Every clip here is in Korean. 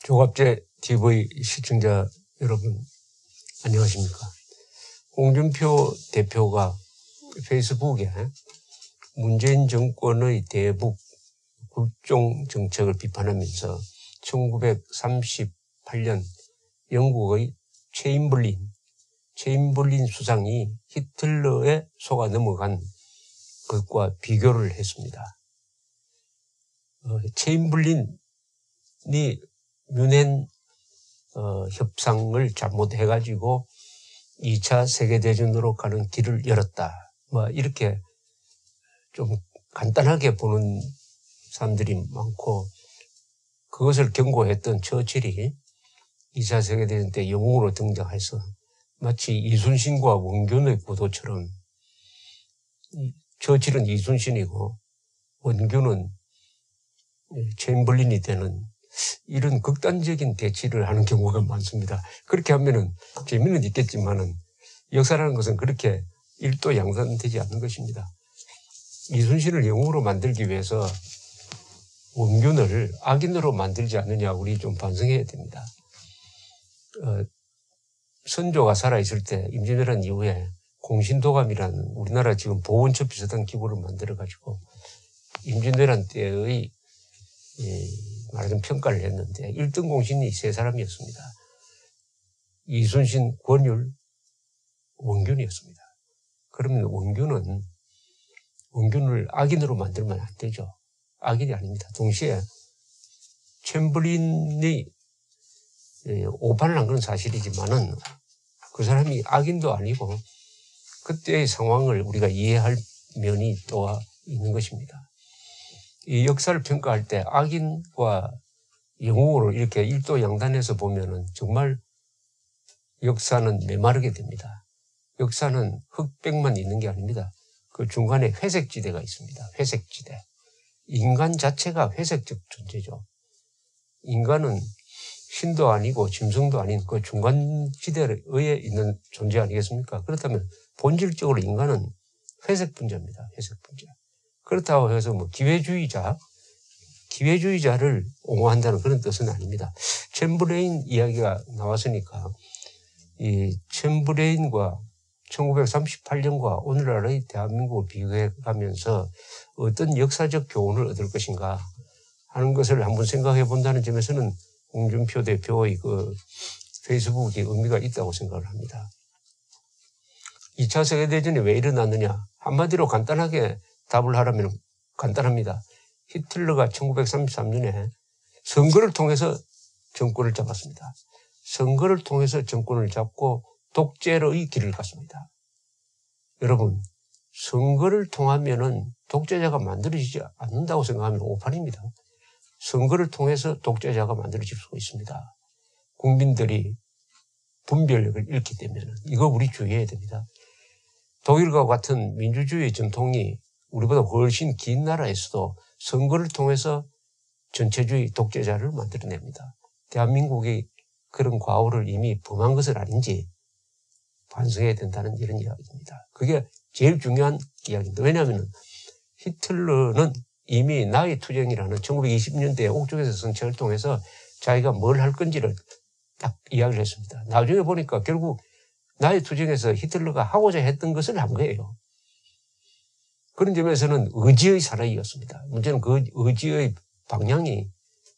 조갑제 TV 시청자 여러분, 안녕하십니까. 홍준표 대표가 페이스북에 문재인 정권의 대북 굴종 정책을 비판하면서 1938년 영국의 체인벌린 수상이 히틀러에 속아 넘어간 것과 비교를 했습니다. 체인벌린이 뮌헨 협상을 잘못해가지고 2차 세계대전으로 가는 길을 열었다. 이렇게 좀 간단하게 보는 사람들이 많고, 그것을 경고했던 처칠이 2차 세계대전 때 영웅으로 등장해서 마치 이순신과 원균의 구도처럼, 처칠은 이순신이고 원균은 체인벌린이 되는 이런 극단적인 대치를 하는 경우가 많습니다. 그렇게 하면은 재미는 있겠지만은 역사라는 것은 그렇게 일도양단되지 않는 것입니다. 이순신을 영웅으로 만들기 위해서 원균을 악인으로 만들지 않느냐, 우리 좀 반성해야 됩니다. 선조가 살아있을 때 임진왜란 이후에 공신도감이라는 우리나라 지금 보훈처 비슷한 기구를 만들어가지고 임진왜란 때의 말하자면 평가를 했는데 1등 공신이 3사람이었습니다. 이순신, 권율, 원균이었습니다. 그러면 원균을 악인으로 만들면 안 되죠. 악인이 아닙니다. 동시에 챔버린이 오판을 한 건 사실이지만은 그 사람이 악인도 아니고 그때의 상황을 우리가 이해할 면이 또 있는 것입니다. 이 역사를 평가할 때 악인과 영웅으로 이렇게 일도양단해서 보면은 정말 역사는 메마르게 됩니다. 역사는 흑백만 있는 게 아닙니다. 그 중간에 회색지대가 있습니다. 회색지대. 인간 자체가 회색적 존재죠. 인간은 신도 아니고 짐승도 아닌 그 중간지대에 있는 존재 아니겠습니까? 그렇다면 본질적으로 인간은 회색 분자입니다. 회색 분자. 그렇다고 해서 기회주의자를 옹호한다는 그런 뜻은 아닙니다. 챔버레인 이야기가 나왔으니까 이 챔버레인과 1938년과 오늘날의 대한민국을 비교해 가면서 어떤 역사적 교훈을 얻을 것인가 하는 것을 한번 생각해 본다는 점에서는 홍준표 대표의 그 페이스북이 의미가 있다고 생각을 합니다. 2차 세계대전이 왜 일어났느냐? 한마디로 간단하게 답을 하라면 간단합니다. 히틀러가 1933년에 선거를 통해서 정권을 잡았습니다. 선거를 통해서 정권을 잡고 독재의 길을 갔습니다. 여러분, 선거를 통하면은 독재자가 만들어지지 않는다고 생각하면 오판입니다. 선거를 통해서 독재자가 만들어질 수 있습니다. 국민들이 분별력을 잃기 때문에 이거 우리 주의해야 됩니다. 독일과 같은 민주주의 전통이 우리보다 훨씬 긴 나라에서도 선거를 통해서 전체주의 독재자를 만들어냅니다. 대한민국이 그런 과오를 이미 범한 것은 아닌지 반성해야 된다는 이런 이야기입니다. 그게 제일 중요한 이야기입니다. 왜냐하면 히틀러는 이미 나이투쟁이라는 1920년대 옥중에서 선책을 통해서 자기가 뭘 할 건지를 딱 이야기를 했습니다. 나중에 보니까 결국 나이투쟁에서 히틀러가 하고자 했던 것을 한 거예요. 그런 점에서는 의지의 사나이였습니다. 문제는 그 의지의 방향이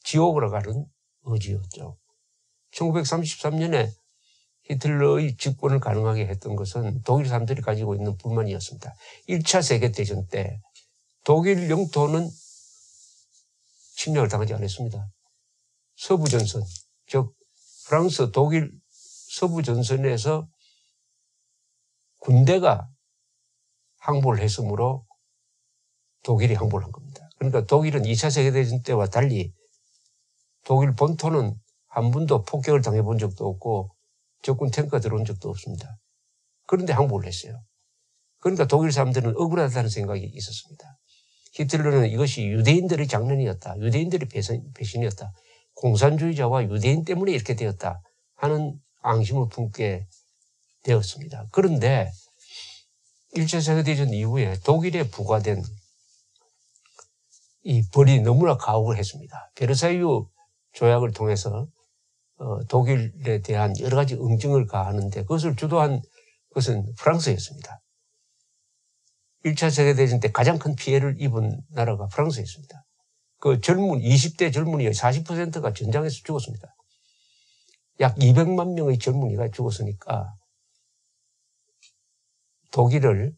지옥으로 가는 의지였죠. 1933년에 히틀러의 집권을 가능하게 했던 것은 독일 사람들이 가지고 있는 불만이었습니다. 1차 세계대전 때 독일 영토는 침략을 당하지 않았습니다. 서부전선, 즉 프랑스, 독일 서부전선에서 군대가 항복을 했으므로 독일이 항복을 한 겁니다. 그러니까 독일은 2차 세계대전 때와 달리 독일 본토는 한 번도 폭격을 당해본 적도 없고 적군 탱크가 들어온 적도 없습니다. 그런데 항복을 했어요. 그러니까 독일 사람들은 억울하다는 생각이 있었습니다. 히틀러는 이것이 유대인들의 장난이었다. 유대인들의 배신이었다. 공산주의자와 유대인 때문에 이렇게 되었다 하는 앙심을 품게 되었습니다. 그런데 1차 세계대전 이후에 독일에 부과된 이 벌이 너무나 가혹을 했습니다. 베르사유 조약을 통해서 독일에 대한 여러 가지 응징을 가하는데 그것을 주도한 것은 프랑스였습니다. 1차 세계대전 때 가장 큰 피해를 입은 나라가 프랑스였습니다. 그 20대 젊은이의 40%가 전장에서 죽었습니다. 약 200만 명의 젊은이가 죽었으니까 독일을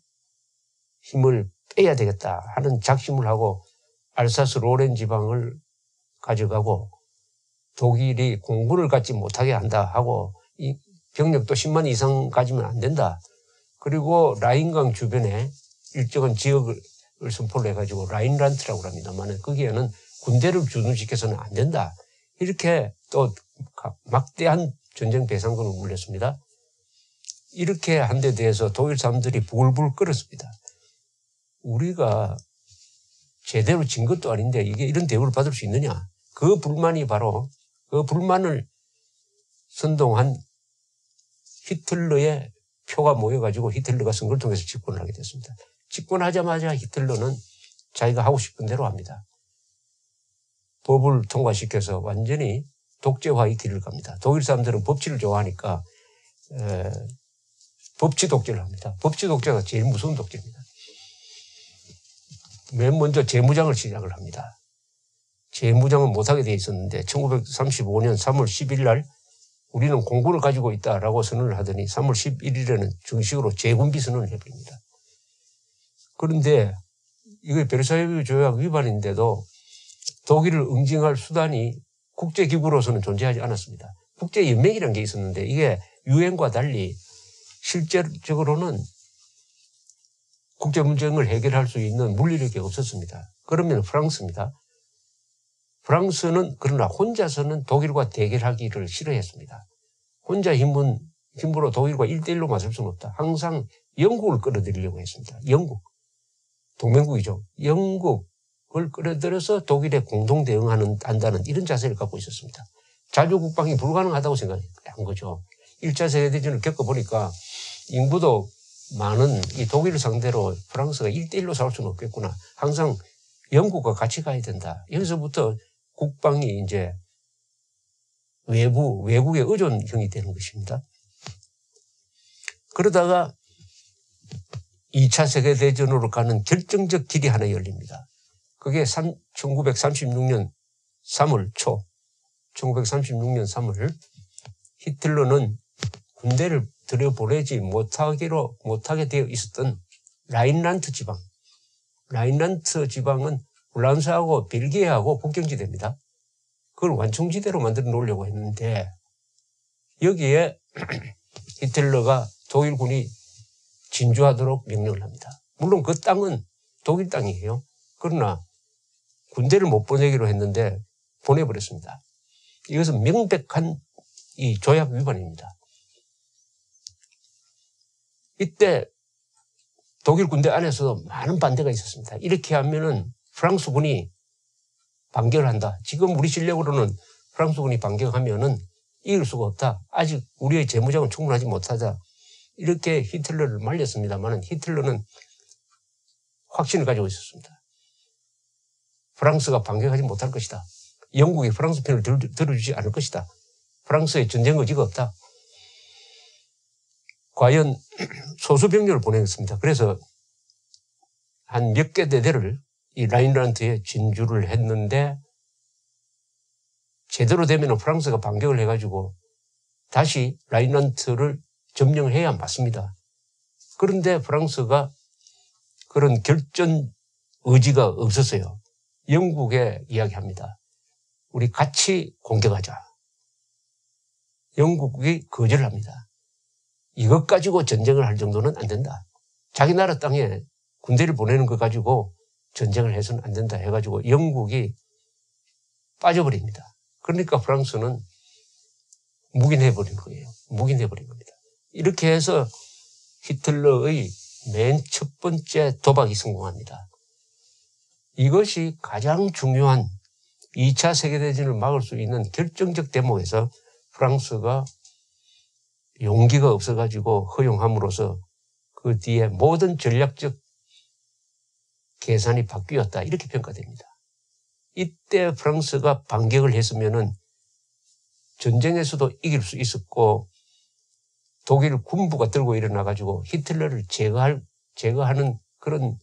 힘을 빼야 되겠다 하는 작심을 하고 알사스 로렌 지방을 가져가고 독일이 공군을 갖지 못하게 한다 하고 이 병력도 10만 이상 가지면 안 된다. 그리고 라인강 주변에 일정한 지역을 선포를 해가지고 라인란트라고 합니다만 거기에는 군대를 주둔시켜서는 안 된다. 이렇게 또 막대한 전쟁 배상금을 물렸습니다. 이렇게 한 데 대해서 독일 사람들이 불불 끓었습니다. 우리가 제대로 진 것도 아닌데 이게 이런 대우를 받을 수 있느냐. 그 불만이 바로 그 불만을 선동한 히틀러의 표가 모여가지고 히틀러가 선거를 통해서 집권을 하게 됐습니다. 집권하자마자 히틀러는 자기가 하고 싶은 대로 합니다. 법을 통과시켜서 완전히 독재화의 길을 갑니다. 독일 사람들은 법치를 좋아하니까 법치 독재를 합니다. 법치 독재가 제일 무서운 독재입니다. 맨 먼저 재무장을 시작을 합니다. 재무장은 못하게 돼 있었는데 1935년 3월 10일 날 우리는 공군을 가지고 있다라고 선언을 하더니 3월 11일에는 정식으로 재군비 선언을 해버립니다. 그런데 이게 베르사유 조약 위반인데도 독일을 응징할 수단이 국제기구로서는 존재하지 않았습니다. 국제연맹이라는 게 있었는데 이게 유엔과 달리 실질적으로는 국제 문제를 해결할 수 있는 물리력이 없었습니다. 그러면 프랑스입니다. 프랑스는 그러나 혼자서는 독일과 대결하기를 싫어했습니다. 혼자 힘으로 독일과 1대1로 맞설 수는 없다. 항상 영국을 끌어들이려고 했습니다. 영국. 동맹국이죠. 영국을 끌어들여서 독일에 공동 대응한다는 이런 자세를 갖고 있었습니다. 자주국방이 불가능하다고 생각한 거죠. 1차 세계대전을 겪어보니까 인구도 많은 이 독일을 상대로 프랑스가 1대1로 싸울 수는 없겠구나. 항상 영국과 같이 가야 된다. 여기서부터 국방이 이제 외국의 의존형이 되는 것입니다. 그러다가 2차 세계대전으로 가는 결정적 길이 하나 열립니다. 그게 1936년 3월 초, 1936년 3월 히틀러는 군대를 들여보내지 못하게 되어 있었던 라인란트 지방. 라인란트 지방은 폴란드하고 벨기에하고 국경지대입니다. 그걸 완충지대로 만들어 놓으려고 했는데 여기에 히틀러가 독일군이 진주하도록 명령을 합니다. 물론 그 땅은 독일 땅이에요. 그러나 군대를 못 보내기로 했는데 보내버렸습니다. 이것은 명백한 이 조약 위반입니다. 이때 독일 군대 안에서도 많은 반대가 있었습니다. 이렇게 하면은 프랑스군이 반격을 한다. 지금 우리 실력으로는 프랑스군이 반격하면은 이길 수가 없다. 아직 우리의 재무장은 충분하지 못하다. 이렇게 히틀러를 말렸습니다만 히틀러는 확신을 가지고 있었습니다. 프랑스가 반격하지 못할 것이다. 영국이 프랑스 편을 들어주지 않을 것이다. 프랑스에 전쟁 의지가 없다. 과연 소수 병력을 보내겠습니다. 그래서 한 몇 개 대대를 이 라인란트에 진주를 했는데 제대로 되면 프랑스가 반격을 해가지고 다시 라인란트를 점령해야 맞습니다. 그런데 프랑스가 그런 결전 의지가 없었어요. 영국에 이야기합니다. 우리 같이 공격하자. 영국이 거절을 합니다. 이것 가지고 전쟁을 할 정도는 안 된다. 자기 나라 땅에 군대를 보내는 것 가지고 전쟁을 해서는 안 된다 해가지고 영국이 빠져버립니다. 그러니까 프랑스는 묵인해버린 거예요. 묵인해버린 겁니다. 이렇게 해서 히틀러의 맨 첫 번째 도박이 성공합니다. 이것이 가장 중요한 2차 세계대전을 막을 수 있는 결정적 대목에서 프랑스가 용기가 없어가지고 허용함으로써 그 뒤에 모든 전략적 계산이 바뀌었다. 이렇게 평가됩니다. 이때 프랑스가 반격을 했으면은 전쟁에서도 이길 수 있었고 독일 군부가 들고 일어나가지고 히틀러를 제거하는 그런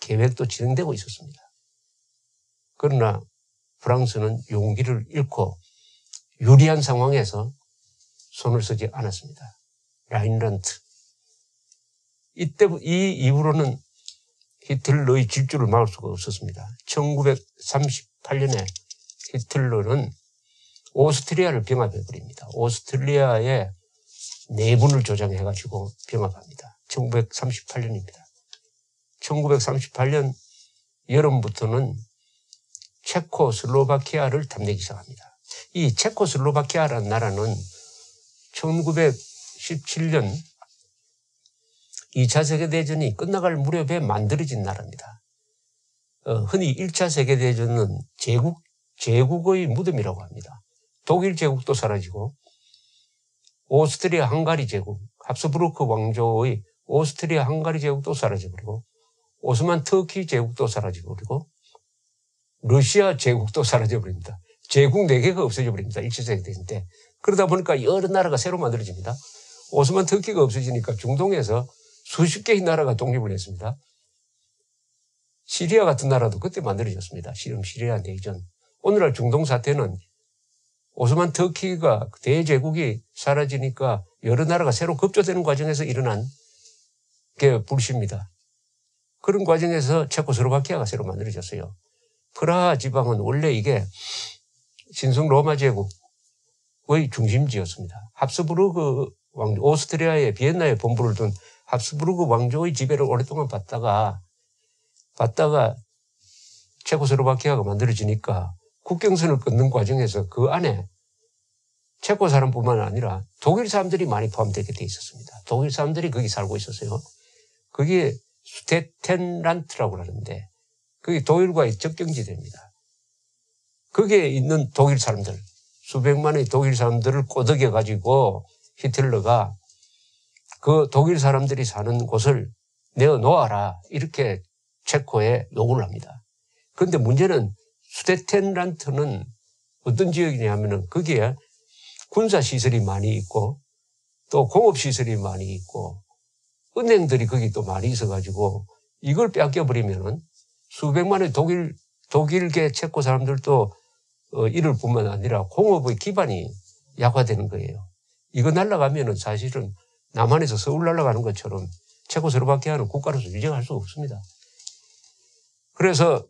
계획도 진행되고 있었습니다. 그러나 프랑스는 용기를 잃고 유리한 상황에서 손을 쓰지 않았습니다. 라인란트. 이 이후로는 히틀러의 질주를 막을 수가 없었습니다. 1938년에 히틀러는 오스트리아를 병합해버립니다. 오스트리아의 내분을 조장해가지고 병합합니다. 1938년입니다. 1938년 여름부터는 체코슬로바키아를 탐내기 시작합니다. 이 체코슬로바키아라는 나라는 1917년 2차 세계대전이 끝나갈 무렵에 만들어진 나라입니다. 흔히 1차 세계대전은 제국의 무덤이라고 합니다. 독일 제국도 사라지고 오스트리아 헝가리 제국, 합스부르크 왕조의 오스트리아 헝가리 제국도 사라져버리고 오스만 터키 제국도 사라져버리고 러시아 제국도 사라져버립니다. 제국 4개가 없어져버립니다. 1차 세계대전 때. 그러다 보니까 여러 나라가 새로 만들어집니다. 오스만 터키가 없어지니까 중동에서 수십 개의 나라가 독립을 했습니다. 시리아 같은 나라도 그때 만들어졌습니다. 시리아 내전. 오늘날 중동 사태는 오스만 터키가 대제국이 사라지니까 여러 나라가 새로 급조되는 과정에서 일어난 게 불씨입니다. 그런 과정에서 체코슬로바키아가 새로 만들어졌어요. 프라하 지방은 원래 이게 신성 로마 제국의 중심지였습니다. 합스부르크 왕조, 오스트리아의 비엔나에 본부를 둔 합스부르크 왕조의 지배를 오랫동안 받다가 체코슬로바키아가 만들어지니까 국경선을 끊는 과정에서 그 안에 체코 사람뿐만 아니라 독일 사람들이 많이 포함되게 돼 있었습니다. 독일 사람들이 거기 살고 있었어요. 그게 수데텐란트라고 하는데 그게 독일과의 접경지대입니다. 거기에 있는 독일 사람들, 수백만의 독일 사람들을 꼬드겨 가지고 히틀러가 그 독일 사람들이 사는 곳을 내어놓아라 이렇게 체코에 요구를 합니다. 그런데 문제는 수데텐란트는 어떤 지역이냐면은 거기에 군사시설이 많이 있고 또 공업시설이 많이 있고 은행들이 거기 또 많이 있어가지고 이걸 뺏겨버리면은 수백만의 독일계 체코 사람들도 이럴 뿐만 아니라 공업의 기반이 약화되는 거예요. 이거 날아가면은 사실은 남한에서 서울 날아가는 것처럼 체코슬로바키아는 국가로서 유지할 수 없습니다. 그래서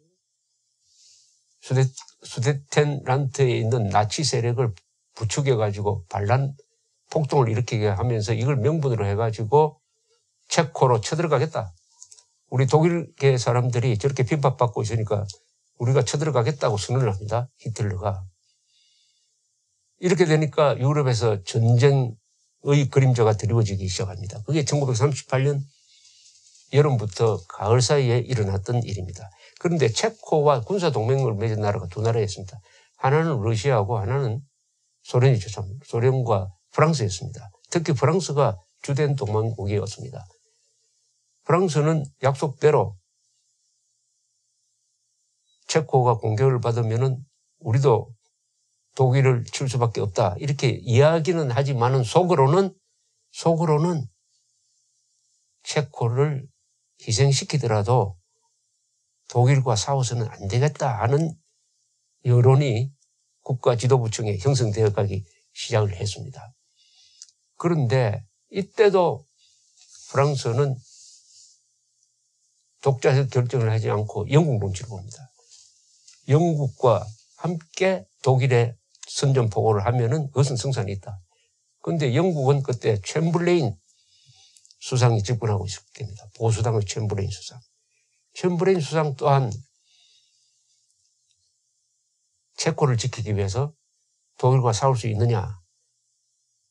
수데텐란트에 있는 나치 세력을 부추겨가지고 반란 폭동을 일으키게 하면서 이걸 명분으로 해가지고 체코로 쳐들어가겠다. 우리 독일계 사람들이 저렇게 비판받고 있으니까 우리가 쳐들어가겠다고 선언을 합니다. 히틀러가. 이렇게 되니까 유럽에서 전쟁의 그림자가 드리워지기 시작합니다. 그게 1938년 여름부터 가을 사이에 일어났던 일입니다. 그런데 체코와 군사동맹을 맺은 나라가 두 나라였습니다. 하나는 러시아하고 하나는 소련이죠. 소련과 프랑스였습니다. 특히 프랑스가 주된 동맹국이었습니다. 프랑스는 약속대로 체코가 공격을 받으면은 우리도 독일을 칠 수밖에 없다. 이렇게 이야기는 하지만은 속으로는 체코를 희생시키더라도 독일과 싸워서는 안 되겠다 하는 여론이 국가 지도부층에 형성되어 가기 시작을 했습니다. 그런데 이때도 프랑스는 독자적 결정을 하지 않고 영국 눈치를 봅니다. 영국과 함께 독일에 선전포고를 하면은 그것은 승산이 있다. 그런데 영국은 그때 챔블레인 수상이 집권하고 있었습니다. 보수당의 챔블레인 수상. 챔블레인 수상 또한 체코를 지키기 위해서 독일과 싸울 수 있느냐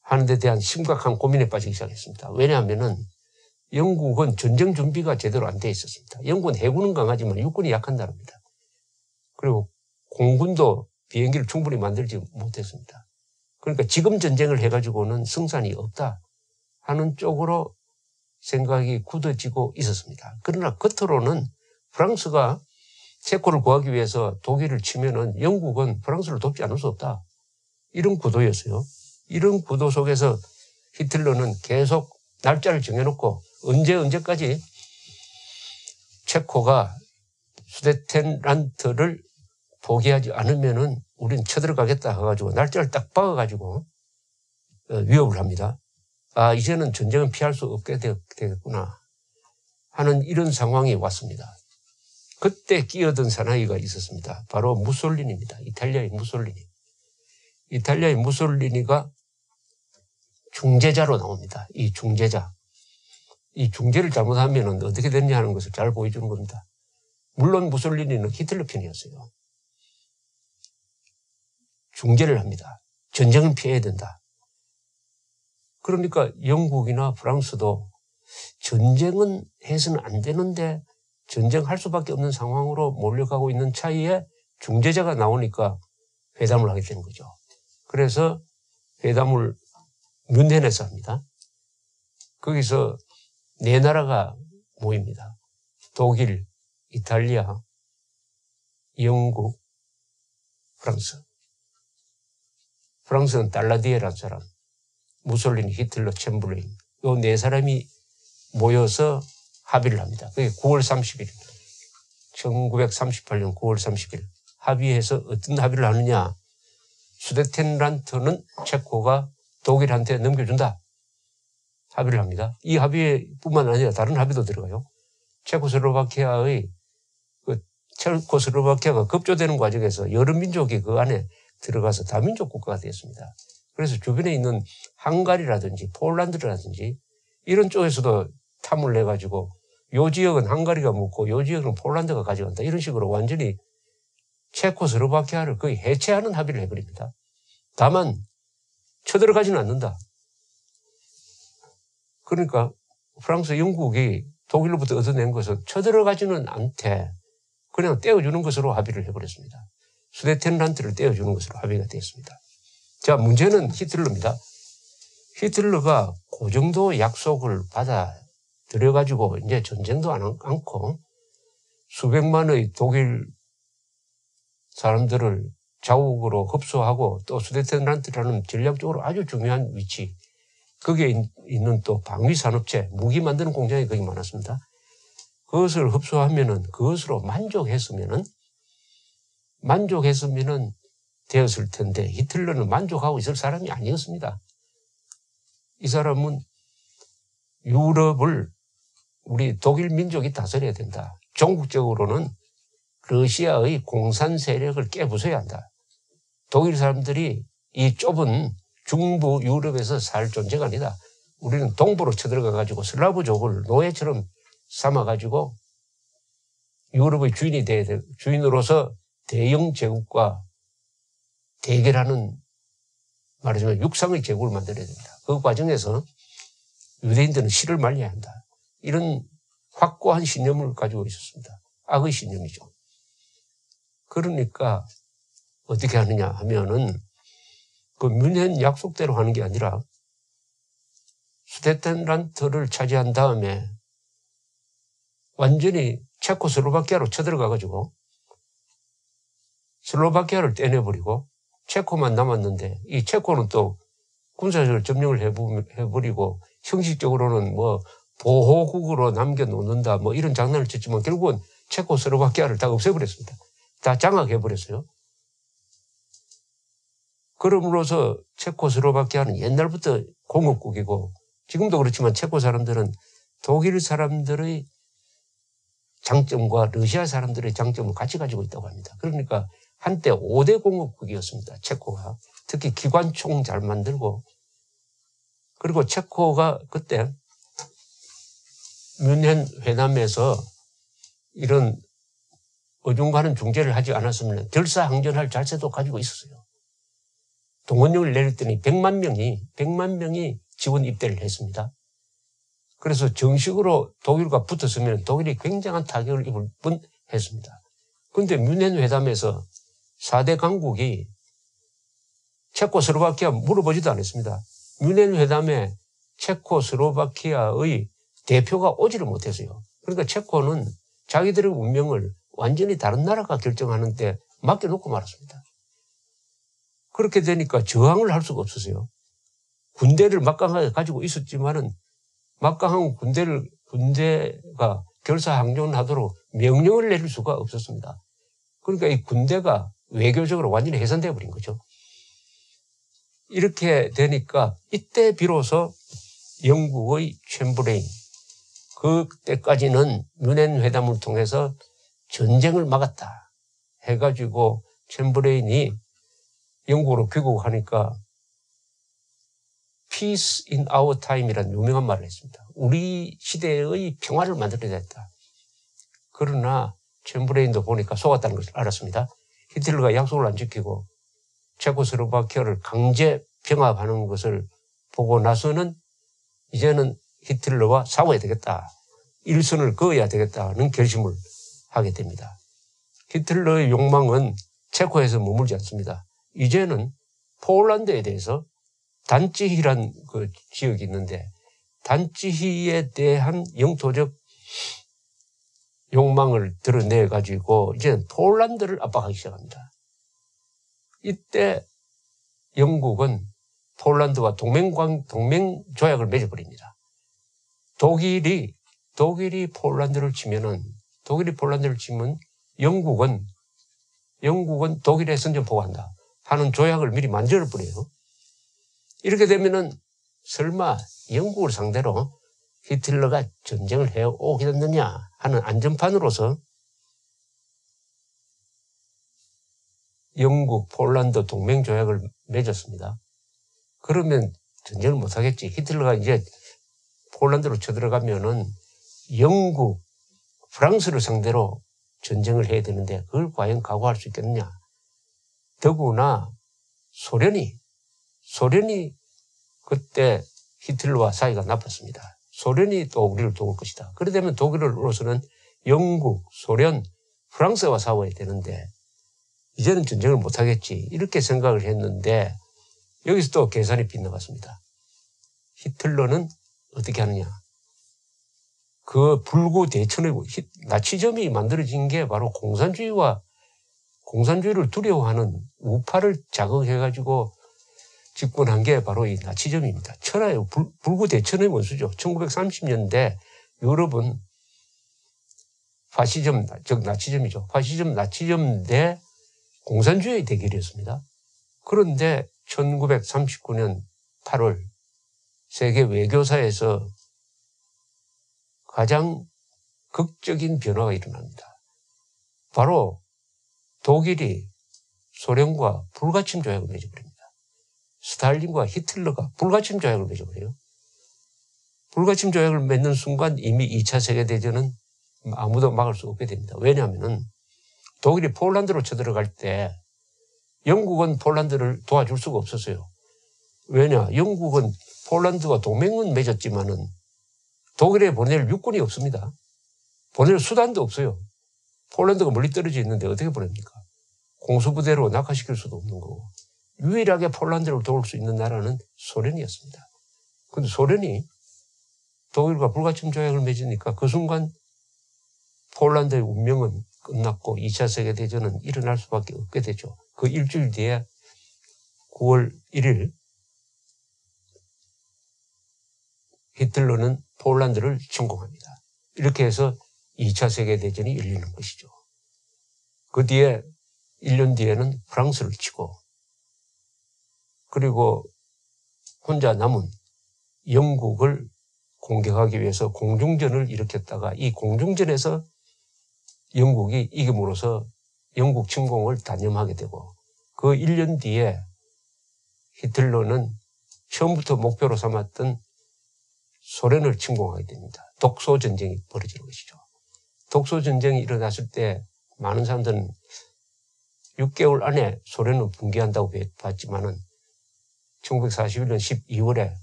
하는 데 대한 심각한 고민에 빠지기 시작했습니다. 왜냐하면은 영국은 전쟁 준비가 제대로 안 돼 있었습니다. 영국은 해군은 강하지만 육군이 약한 나라입니다. 그리고 공군도 비행기를 충분히 만들지 못했습니다. 그러니까 지금 전쟁을 해가지고는 승산이 없다 하는 쪽으로 생각이 굳어지고 있었습니다. 그러나 겉으로는 프랑스가 체코를 구하기 위해서 독일을 치면은 영국은 프랑스를 돕지 않을 수 없다. 이런 구도였어요. 이런 구도 속에서 히틀러는 계속 날짜를 정해놓고 언제까지 체코가 수데텐란트를 포기하지 않으면은 우리는 쳐들어가겠다 해가지고 날짜를 딱 박아가지고 위협을 합니다. 아, 이제는 전쟁은 피할 수 없게 되겠구나 하는 이런 상황이 왔습니다. 그때 끼어든 사나이가 있었습니다. 바로 무솔리니입니다. 이탈리아의 무솔리니. 이탈리아의 무솔리니가 중재자로 나옵니다. 이 중재자. 이 중재를 잘못하면 어떻게 됐냐 하는 것을 잘 보여주는 겁니다. 물론 무솔리니는 히틀러 편이었어요. 중재를 합니다. 전쟁은 피해야 된다. 그러니까 영국이나 프랑스도 전쟁은 해서는 안 되는데 전쟁할 수밖에 없는 상황으로 몰려가고 있는 차이에 중재자가 나오니까 회담을 하게 되는 거죠. 그래서 회담을 뮌헨에서 합니다. 거기서 네 나라가 모입니다. 독일, 이탈리아, 영국, 프랑스. 프랑스는 달라디에라는 사람, 무솔리니, 히틀러, 챔블레인. 요 네 사람이 모여서 합의를 합니다. 그게 9월 30일, 1938년 9월 30일 합의해서 어떤 합의를 하느냐. 수데텐란트는 체코가 독일한테 넘겨준다. 합의를 합니다. 이 합의뿐만 아니라 다른 합의도 들어가요. 체코슬로바키아의 체코슬로바키아가 급조되는 과정에서 여러 민족이 그 안에 들어가서 다민족 국가가 되었습니다. 그래서 주변에 있는 헝가리라든지 폴란드라든지 이런 쪽에서도 탐을 내가지고 요 지역은 헝가리가 묻고 요 지역은 폴란드가 가져간다. 이런 식으로 완전히 체코슬로바키아를 거의 해체하는 합의를 해버립니다. 다만 쳐들어가지는 않는다. 그러니까 프랑스, 영국이 독일로부터 얻어낸 것은 쳐들어가지는 않되 그냥 떼어주는 것으로 합의를 해버렸습니다. 수데텐란트를 떼어주는 것으로 합의가 되었습니다. 자, 문제는 히틀러입니다. 히틀러가 그 정도 약속을 받아들여가지고 이제 전쟁도 안 않고 수백만의 독일 사람들을 자국으로 흡수하고 또 수데텐란트라는 전략적으로 아주 중요한 위치, 거기에 있는 또 방위산업체, 무기 만드는 공장이 거기 많았습니다. 그것을 흡수하면은 그것으로 만족했으면은 되었을 텐데 히틀러는 만족하고 있을 사람이 아니었습니다. 이 사람은 유럽을 우리 독일 민족이 다스려야 된다. 종국적으로는 러시아의 공산 세력을 깨부숴야 한다. 독일 사람들이 이 좁은 중부 유럽에서 살 존재가 아니다. 우리는 동부로 쳐들어가가지고 슬라브족을 노예처럼 삼아가지고 유럽의 주인으로서 대영 제국과 대결하는, 말하자면 육상의 제국을 만들어야 됩니다. 그 과정에서 유대인들은 씨를 말려야 한다. 이런 확고한 신념을 가지고 있었습니다. 악의 신념이죠. 그러니까 어떻게 하느냐 하면은 그 뮌헨 약속대로 하는 게 아니라 수데텐란트를 차지한 다음에 완전히 체코슬로바키아로 쳐들어가가지고 슬로바키아를 떼내버리고 체코만 남았는데 이 체코는 또 군사적으로 점령을 해버리고 형식적으로는 뭐 보호국으로 남겨놓는다 뭐 이런 장난을 쳤지만 결국은 체코슬로바키아를 다 없애버렸습니다. 다 장악해버렸어요. 그럼으로써 체코슬로바키아는 옛날부터 공업국이고 지금도 그렇지만 체코 사람들은 독일 사람들의 장점과 러시아 사람들의 장점을 같이 가지고 있다고 합니다. 그러니까 한때 5대 공업국이었습니다. 체코가. 특히 기관총 잘 만들고, 그리고 체코가 그때 뮌헨 회담에서 이런 어중간한 중재를 하지 않았으면 결사항전할 자세도 가지고 있었어요. 동원령을 내렸더니 100만 명이 지원 입대를 했습니다. 그래서 정식으로 독일과 붙었으면 독일이 굉장한 타격을 입을 뻔했습니다. 그런데 뮌헨 회담에서 4대 강국이 체코슬로바키아 물어보지도 않았습니다. 뮌헨 회담에 체코슬로바키아의 대표가 오지를 못했어요. 그러니까 체코는 자기들의 운명을 완전히 다른 나라가 결정하는데 맡겨놓고 말았습니다. 그렇게 되니까 저항을 할 수가 없었어요. 군대를 막강하게 가지고 있었지만은 막강한 군대가 결사항전하도록 명령을 내릴 수가 없었습니다. 그러니까 이 군대가 외교적으로 완전히 해산되어 버린 거죠. 이렇게 되니까 이때 비로소 영국의 챔버레인, 그때까지는 유엔 회담을 통해서 전쟁을 막았다 해가지고 챔버레인이 영국으로 귀국하니까 Peace in our time이라는 유명한 말을 했습니다. 우리 시대의 평화를 만들어야 했다. 그러나 챔버레인도 보니까 속았다는 것을 알았습니다. 히틀러가 약속을 안 지키고 체코슬로바키아를 강제 병합하는 것을 보고 나서는 이제는 히틀러와 싸워야 되겠다. 일선을 그어야 되겠다는 결심을 하게 됩니다. 히틀러의 욕망은 체코에서 머물지 않습니다. 이제는 폴란드에 대해서 단지히란 그 지역이 있는데 단지히에 대한 영토적 욕망을 드러내 가지고 이제는 폴란드를 압박하기 시작합니다. 이때 영국은 폴란드와 동맹 조약을 맺어버립니다. 독일이 폴란드를 치면 영국은 독일에 선전포고한다 하는 조약을 미리 만들어버려요. 이렇게 되면은 설마 영국을 상대로 히틀러가 전쟁을 해오겠느냐 하는 안전판으로서 영국, 폴란드 동맹조약을 맺었습니다. 그러면 전쟁을 못하겠지. 히틀러가 이제 폴란드로 쳐들어가면은 영국, 프랑스를 상대로 전쟁을 해야 되는데 그걸 과연 각오할 수 있겠느냐. 더구나 소련이 그때 히틀러와 사이가 나빴습니다. 소련이 또 우리를 도울 것이다. 그래 되면 독일로서는 영국, 소련, 프랑스와 싸워야 되는데 이제는 전쟁을 못하겠지. 이렇게 생각을 했는데 여기서 또 계산이 빗나갔습니다. 히틀러는 어떻게 하느냐. 그 불구 대천의 나치즘이 만들어진 게 바로 공산주의를 두려워하는 우파를 자극해가지고 집권한 게 바로 이 나치즘입니다. 천하의 불구 대천의 원수죠. 1930년대 유럽은 파시즘, 즉 나치즘이죠. 파시즘, 나치즘 대 공산주의의 대결이었습니다. 그런데 1939년 8월 세계 외교사에서 가장 극적인 변화가 일어납니다. 바로 독일이 소련과 불가침 조약을 맺어버립니다. 스탈린과 히틀러가 불가침 조약을 맺어버려요. 불가침 조약을 맺는 순간 이미 2차 세계대전은 아무도 막을 수 없게 됩니다. 왜냐하면 독일이 폴란드로 쳐들어갈 때 영국은 폴란드를 도와줄 수가 없었어요. 왜냐? 영국은 폴란드와 동맹은 맺었지만은 독일에 보낼 육군이 없습니다. 보낼 수단도 없어요. 폴란드가 멀리 떨어져 있는데 어떻게 보냅니까? 공수부대로 낙하시킬 수도 없는 거고. 유일하게 폴란드를 도울 수 있는 나라는 소련이었습니다. 그런데 소련이 독일과 불가침 조약을 맺으니까 그 순간 폴란드의 운명은 끝났고 2차 세계대전은 일어날 수밖에 없게 되죠. 그 일주일 뒤에 9월 1일 히틀러는 폴란드를 침공합니다. 이렇게 해서 2차 세계대전이 열리는 것이죠. 그 뒤에 1년 뒤에는 프랑스를 치고 그리고 혼자 남은 영국을 공격하기 위해서 공중전을 일으켰다가 이 공중전에서 영국이 이김으로써 영국 침공을 단념하게 되고 그 1년 뒤에 히틀러는 처음부터 목표로 삼았던 소련을 침공하게 됩니다. 독소전쟁이 벌어지는 것이죠. 독소전쟁이 일어났을 때 많은 사람들은 6개월 안에 소련은 붕괴한다고 봤지만은 1941년 12월에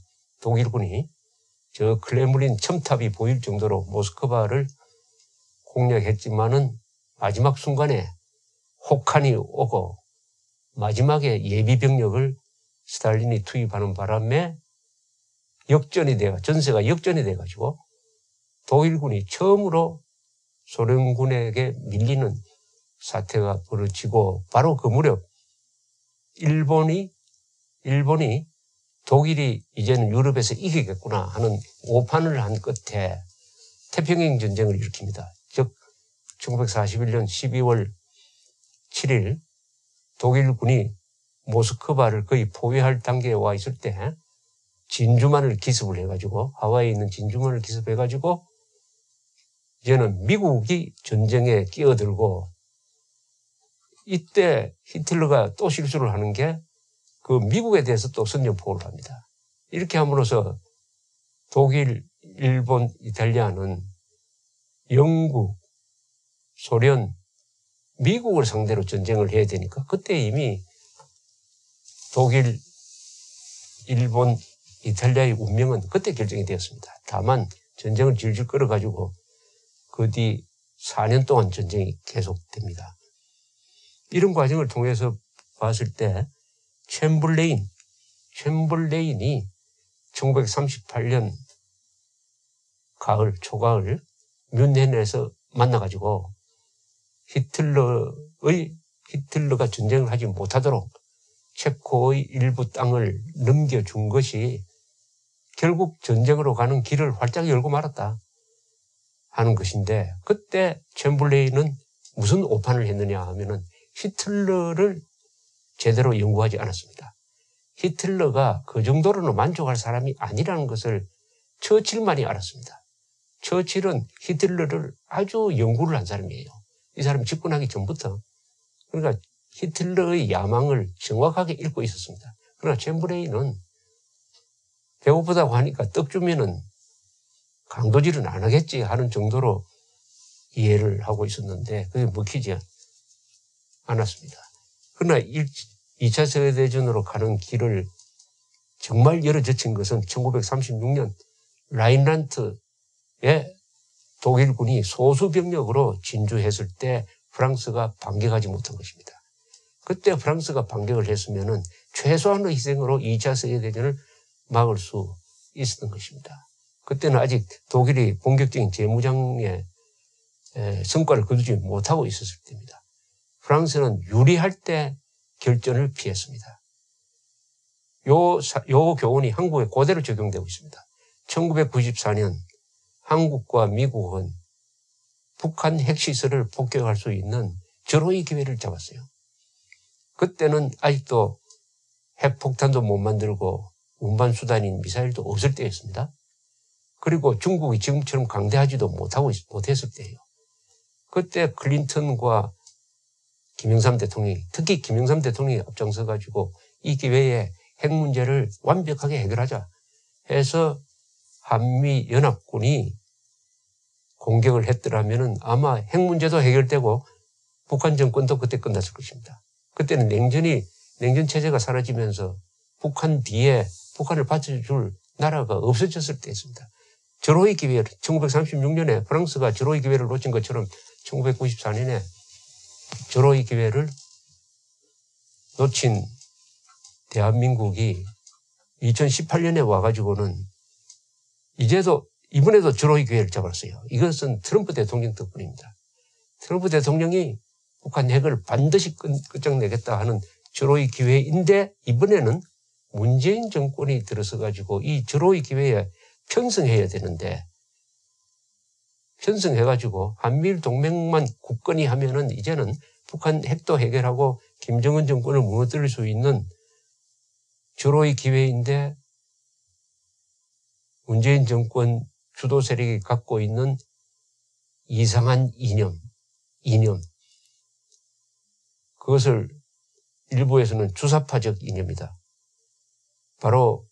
독일군이 저 크렘린 첨탑이 보일 정도로 모스크바를 공략했지만은 마지막 순간에 혹한이 오고 마지막에 예비병력을 스탈린이 투입하는 바람에 전세가 역전이 돼가지고 독일군이 처음으로 소련군에게 밀리는 사태가 벌어지고 바로 그 무렵 일본이 독일이 이제는 유럽에서 이기겠구나 하는 오판을 한 끝에 태평양 전쟁을 일으킵니다. 즉 1941년 12월 7일 독일군이 모스크바를 거의 포위할 단계에 와 있을 때 진주만을 기습을 해가지고 하와이에 있는 진주만을 기습해가지고 이제는 미국이 전쟁에 끼어들고 이때 히틀러가 또 실수를 하는 게 그 미국에 대해서 또 선전포고를 합니다. 이렇게 함으로써 독일, 일본, 이탈리아는 영국, 소련, 미국을 상대로 전쟁을 해야 되니까 그때 이미 독일, 일본, 이탈리아의 운명은 그때 결정이 되었습니다. 다만 전쟁을 질질 끌어가지고 그 뒤 4년 동안 전쟁이 계속됩니다. 이런 과정을 통해서 봤을 때 챔벌레인이 1938년 초가을 뮌헨에서 만나가지고 히틀러가 전쟁을 하지 못하도록 체코의 일부 땅을 넘겨준 것이 결국 전쟁으로 가는 길을 활짝 열고 말았다 하는 것인데, 그때 챔벌레인은 무슨 오판을 했느냐 하면은 히틀러를 제대로 연구하지 않았습니다. 히틀러가 그 정도로는 만족할 사람이 아니라는 것을 처칠만이 알았습니다. 처칠은 히틀러를 아주 연구를 한 사람이에요. 이 사람이 집권하기 전부터. 그러니까 히틀러의 야망을 정확하게 읽고 있었습니다. 그러나 챔벌레인은 배고프다고 하니까 떡 주면은 강도질은 안 하겠지 하는 정도로 이해를 하고 있었는데 그게 먹히지 않았습니다. 그러나 2차 세계대전으로 가는 길을 정말 열어젖힌 것은 1936년 라인란트에 독일군이 소수병력으로 진주했을 때 프랑스가 반격하지 못한 것입니다. 그때 프랑스가 반격을 했으면은 최소한의 희생으로 2차 세계대전을 막을 수 있었던 것입니다. 그때는 아직 독일이 본격적인 재무장의 성과를 거두지 못하고 있었을 때입니다. 프랑스는 유리할 때 결전을 피했습니다. 요 교훈이 한국에 그대로 적용되고 있습니다. 1994년 한국과 미국은 북한 핵시설을 폭격할 수 있는 절호의 기회를 잡았어요. 그때는 아직도 핵폭탄도 못 만들고 운반수단인 미사일도 없을 때였습니다. 그리고 중국이 지금처럼 강대하지도 못했을 때예요. 그때 클린턴과 김영삼 대통령이, 특히 김영삼 대통령이 앞장서가지고 이 기회에 핵 문제를 완벽하게 해결하자 해서 한미연합군이 공격을 했더라면은 아마 핵 문제도 해결되고 북한 정권도 그때 끝났을 것입니다. 그때는 냉전 체제가 사라지면서 북한 뒤에 북한을 받쳐줄 나라가 없어졌을 때였습니다. 절호의 기회를 1936년에 프랑스가 절호의 기회를 놓친 것처럼 1994년에 절호의 기회를 놓친 대한민국이 2018년에 와가지고는 이번에도 절호의 기회를 잡았어요. 이것은 트럼프 대통령 덕분입니다. 트럼프 대통령이 북한 핵을 반드시 끝장내겠다 하는 절호의 기회인데 이번에는 문재인 정권이 들어서가지고 이 절호의 기회에 편승해야 되는데 편승해가지고 한미일 동맹만 굳건히 하면은 이제는 북한 핵도 해결하고 김정은 정권을 무너뜨릴 수 있는 절호의 기회인데 문재인 정권 주도 세력이 갖고 있는 이상한 이념. 그것을 일부에서는 주사파적 이념이다. 바로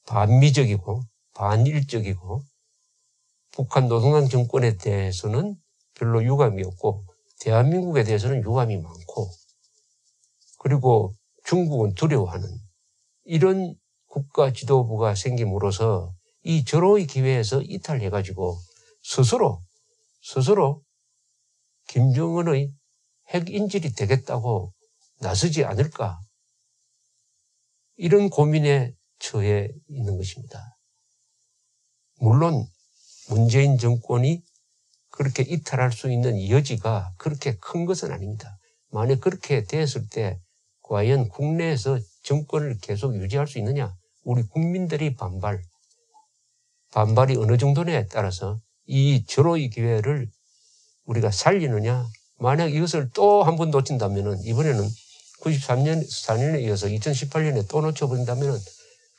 반미적이고 반일적이고 북한 노동당 정권에 대해서는 별로 유감이 없고 대한민국에 대해서는 유감이 많고 그리고 중국은 두려워하는 이런 국가 지도부가 생김으로써 이 절호의 기회에서 이탈해가지고 스스로 김정은의 핵인질이 되겠다고 나서지 않을까 이런 고민에 처해 있는 것입니다. 물론 문재인 정권이 그렇게 이탈할 수 있는 여지가 그렇게 큰 것은 아닙니다. 만약 그렇게 됐을 때 과연 국내에서 정권을 계속 유지할 수 있느냐? 우리 국민들의 반발이 어느 정도냐에 따라서 이 절호의 기회를 우리가 살리느냐? 만약 이것을 또 한 번 놓친다면은 이번에는 4년에 이어서 2018년에 또 놓쳐버린다면은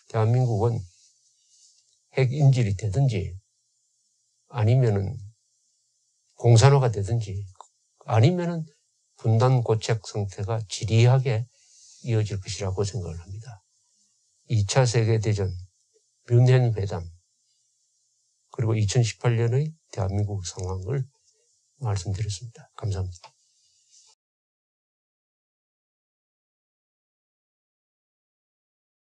대한민국은 핵 인질이 되든지 아니면은 공산화가 되든지 아니면은 분단 고착 상태가 지리하게 이어질 것이라고 생각을 합니다. 2차 세계대전, 뮌헨 회담, 그리고 2018년의 대한민국 상황을 말씀드렸습니다. 감사합니다.